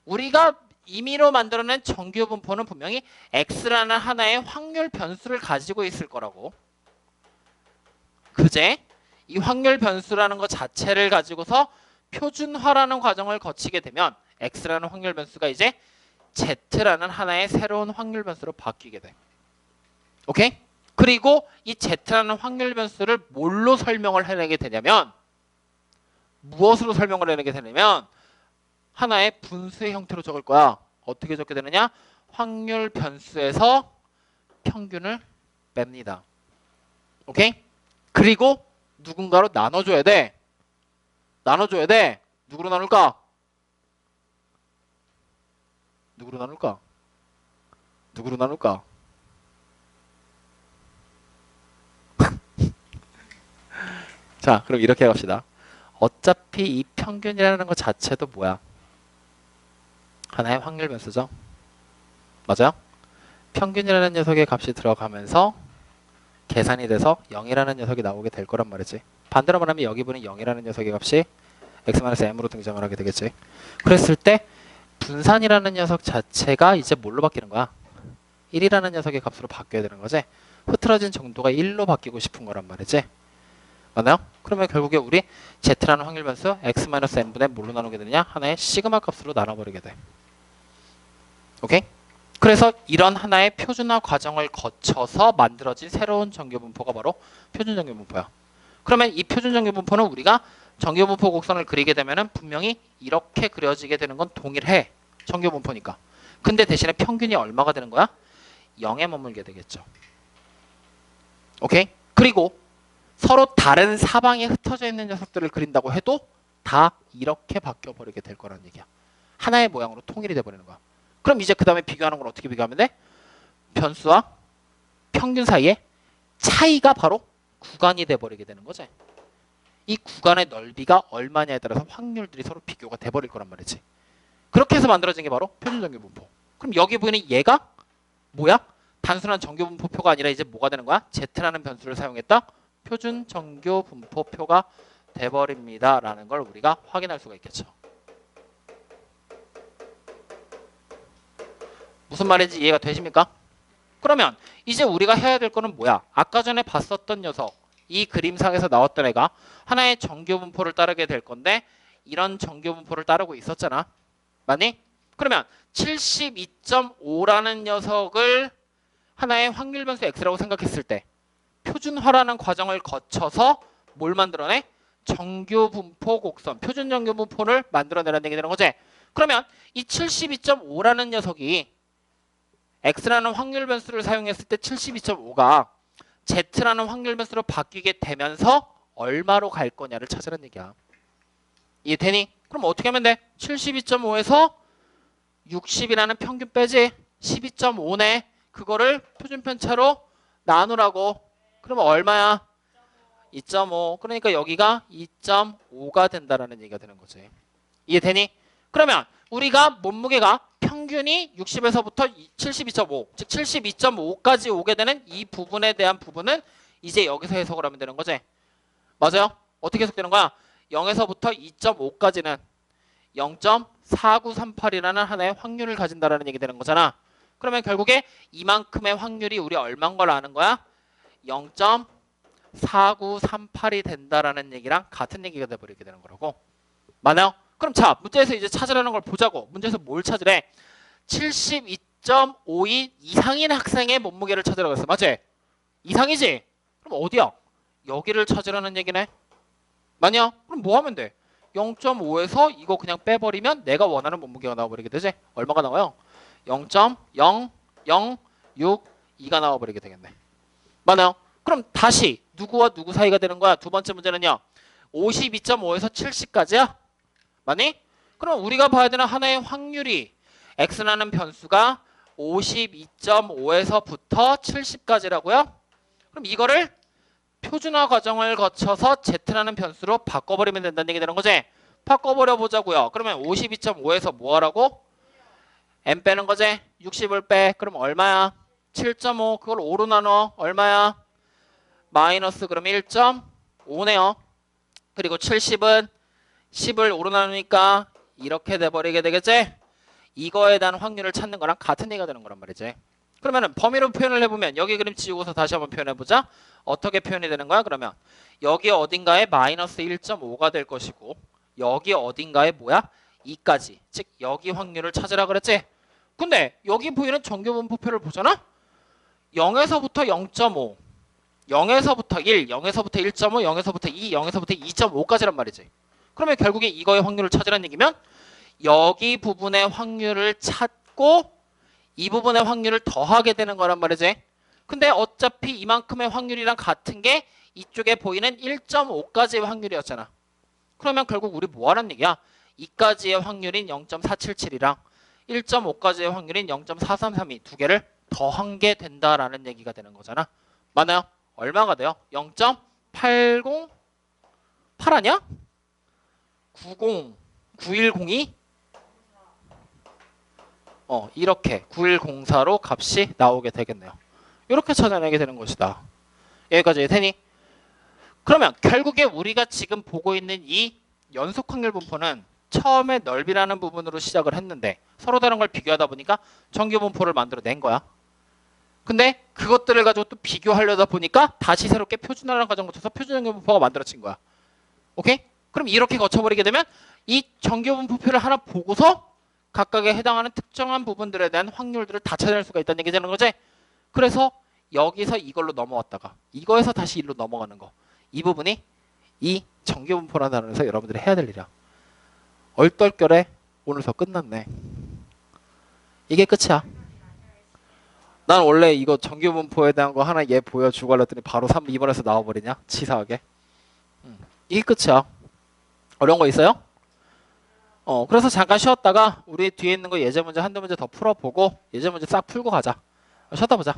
우리가 임의로 만들어낸 정규 분포는 분명히 X라는 하나의 확률 변수를 가지고 있을 거라고. 그제? 이 확률 변수라는 것 자체를 가지고서 표준화라는 과정을 거치게 되면 X라는 확률 변수가 이제 Z라는 하나의 새로운 확률 변수로 바뀌게 돼. 오케이? 그리고 이 Z라는 확률 변수를 뭘로 설명을 해내게 되냐면 무엇으로 설명을 해내게 되냐면 하나의 분수의 형태로 적을 거야. 어떻게 적게 되느냐? 확률 변수에서 평균을 뺍니다. 오케이? 그리고 누군가로 나눠줘야 돼. 나눠줘야 돼. 누구로 나눌까? 누구로 나눌까? 누구로 나눌까? 자, 그럼 이렇게 해갑시다. 어차피 이 평균이라는 것 자체도 뭐야? 하나의 확률 변수죠. 맞아요? 평균이라는 녀석의 값이 들어가면서 계산이 돼서 0이라는 녀석이 나오게 될 거란 말이지. 반대로 말하면 여기 보는 0이라는 녀석의 값이 x-m으로 등장을 하게 되겠지. 그랬을 때 분산이라는 녀석 자체가 이제 뭘로 바뀌는 거야? 1이라는 녀석의 값으로 바뀌어야 되는 거지. 흐트러진 정도가 1로 바뀌고 싶은 거란 말이지. 맞나요? 그러면 결국에 우리 z라는 확률 변수 x-m분의 뭘로 나누게 되느냐? 하나의 시그마 값으로 나눠버리게 돼. 오케이? 그래서 이런 하나의 표준화 과정을 거쳐서 만들어진 새로운 정규분포가 바로 표준정규분포야. 그러면 이 표준정규분포는 우리가 정규분포 곡선을 그리게 되면은 분명히 이렇게 그려지게 되는 건 동일해. 정규분포니까. 근데 대신에 평균이 얼마가 되는 거야? 0에 머물게 되겠죠. 오케이? 그리고 서로 다른 사방에 흩어져 있는 녀석들을 그린다고 해도 다 이렇게 바뀌어버리게 될 거라는 얘기야. 하나의 모양으로 통일이 돼버리는 거야. 그럼 이제 그 다음에 비교하는 건 어떻게 비교하면 돼? 변수와 평균 사이에 차이가 바로 구간이 돼버리게 되는 거지. 이 구간의 넓이가 얼마냐에 따라서 확률들이 서로 비교가 돼버릴 거란 말이지. 그렇게 해서 만들어진 게 바로 표준 정규 분포. 그럼 여기 보이는 얘가 뭐야? 단순한 정규 분포표가 아니라 이제 뭐가 되는 거야? Z라는 변수를 사용했다. 표준 정규 분포표가 돼버립니다. 라는 걸 우리가 확인할 수가 있겠죠. 무슨 말인지 이해가 되십니까? 그러면 이제 우리가 해야 될 거는 뭐야? 아까 전에 봤었던 녀석, 이 그림상에서 나왔던 애가 하나의 정규 분포를 따르게 될 건데 이런 정규 분포를 따르고 있었잖아. 맞니? 그러면 72.5라는 녀석을 하나의 확률 변수 x라고 생각했을 때 표준화라는 과정을 거쳐서 뭘 만들어내? 정규 분포 곡선, 표준 정규 분포를 만들어내라는 얘기 되는 거지. 그러면 이 72.5라는 녀석이 x라는 확률 변수를 사용했을 때 72.5가 z라는 확률 변수로 바뀌게 되면서 얼마로 갈 거냐를 찾으라는 얘기야. 이해되니? 그럼 어떻게 하면 돼? 72.5에서 60이라는 평균 빼지 12.5네. 그거를 표준편차로 나누라고. 그러면 얼마야? 2.5. 그러니까 여기가 2.5가 된다라는 얘기가 되는 거지. 이해되니? 그러면 우리가 몸무게가 평균이 60에서부터 72.5, 즉 72.5까지 오게 되는 이 부분에 대한 부분은 이제 여기서 해석을 하면 되는 거지. 맞아요? 어떻게 해석되는 거야? 0에서부터 2.5까지는 0.4938이라는 하나의 확률을 가진다라는 얘기 되는 거잖아. 그러면 결국에 이만큼의 확률이 우리 얼마인 걸 아는 거야? 0.4938이 된다라는 얘기랑 같은 얘기가 돼버리게 되는 거라고. 맞나요? 그럼 자, 문제에서 이제 찾으라는 걸 보자고. 문제에서 뭘 찾으래? 72.5인 이상인 학생의 몸무게를 찾으라고 했어. 맞지? 이상이지? 그럼 어디야? 여기를 찾으라는 얘기네. 맞냐? 그럼 뭐 하면 돼? 0.5에서 이거 그냥 빼버리면 내가 원하는 몸무게가 나와버리게 되지? 얼마가 나와요? 0.0062가 나와버리게 되겠네. 맞나요? 그럼 다시 누구와 누구 사이가 되는 거야? 두 번째 문제는요. 52.5에서 70까지야? 맞니? 그럼 우리가 봐야 되는 하나의 확률이 x라는 변수가 52.5에서부터 70까지라고요? 그럼 이거를 표준화 과정을 거쳐서 z라는 변수로 바꿔버리면 된다는 얘기 되는 거지? 바꿔버려 보자고요. 그러면 52.5에서 뭐 하라고? n 빼는 거지? 60을 빼. 그럼 얼마야? 7.5. 그걸 5로 나눠. 얼마야? 마이너스 그럼 1.5네요. 그리고 70은 10을 5로 나누니까 이렇게 돼버리게 되겠지? 이거에 대한 확률을 찾는 거랑 같은 얘기가 되는 거란 말이지. 그러면은 범위로 표현을 해보면 여기 그림 지우고서 다시 한번 표현해보자. 어떻게 표현이 되는 거야? 그러면 여기 어딘가에 마이너스 1.5가 될 것이고 여기 어딘가에 뭐야? 2까지. 즉 여기 확률을 찾으라 그랬지? 근데 여기 보이는 정규 분포표를 보잖아? 0에서부터 0.5 0에서부터 1, 0에서부터 1.5, 0에서부터 2, 0에서부터 2.5까지란 말이지. 그러면 결국에 이거의 확률을 찾으라는 얘기면 여기 부분의 확률을 찾고 이 부분의 확률을 더하게 되는 거란 말이지. 근데 어차피 이만큼의 확률이랑 같은 게 이쪽에 보이는 1.5까지의 확률이었잖아. 그러면 결국 우리 뭐 하라는 얘기야? 2까지의 확률인 0.477이랑 1.5까지의 확률인 0.4332 두 개를 더한 게 된다라는 얘기가 되는 거잖아. 맞나요? 얼마가 돼요? 0.808 아니야? 9102? 이렇게 9104로 값이 나오게 되겠네요. 이렇게 찾아내게 되는 것이다. 여기까지 되니? 그러면 결국에 우리가 지금 보고 있는 이 연속 확률 분포는 처음에 넓이라는 부분으로 시작을 했는데 서로 다른 걸 비교하다 보니까 정규 분포를 만들어낸 거야. 근데 그것들을 가지고 또 비교하려다 보니까 다시 새롭게 표준화라는 과정을 거쳐서 표준 정규 분포가 만들어진 거야. 오케이? 그럼 이렇게 거쳐버리게 되면 이 정규 분포표를 하나 보고서 각각에 해당하는 특정한 부분들에 대한 확률들을 다 찾아낼 수가 있다는 얘기 되는 거지. 그래서 여기서 이걸로 넘어왔다가 이거에서 다시 일로 넘어가는 거. 이 부분이 이 정규 분포라는 단어에서 여러분들이 해야 될 일이야. 얼떨결에 오늘 더 끝났네. 이게 끝이야. 난 원래 이거 정규 분포에 대한 거 하나 얘 보여주고 하려더니 바로 2번에서 나와버리냐? 치사하게. 이게 끝이야. 어려운 거 있어요? 그래서 잠깐 쉬었다가 우리 뒤에 있는 거 예제 문제 한두 문제 더 풀어보고 예제 문제 싹 풀고 가자. 쉬었다 보자.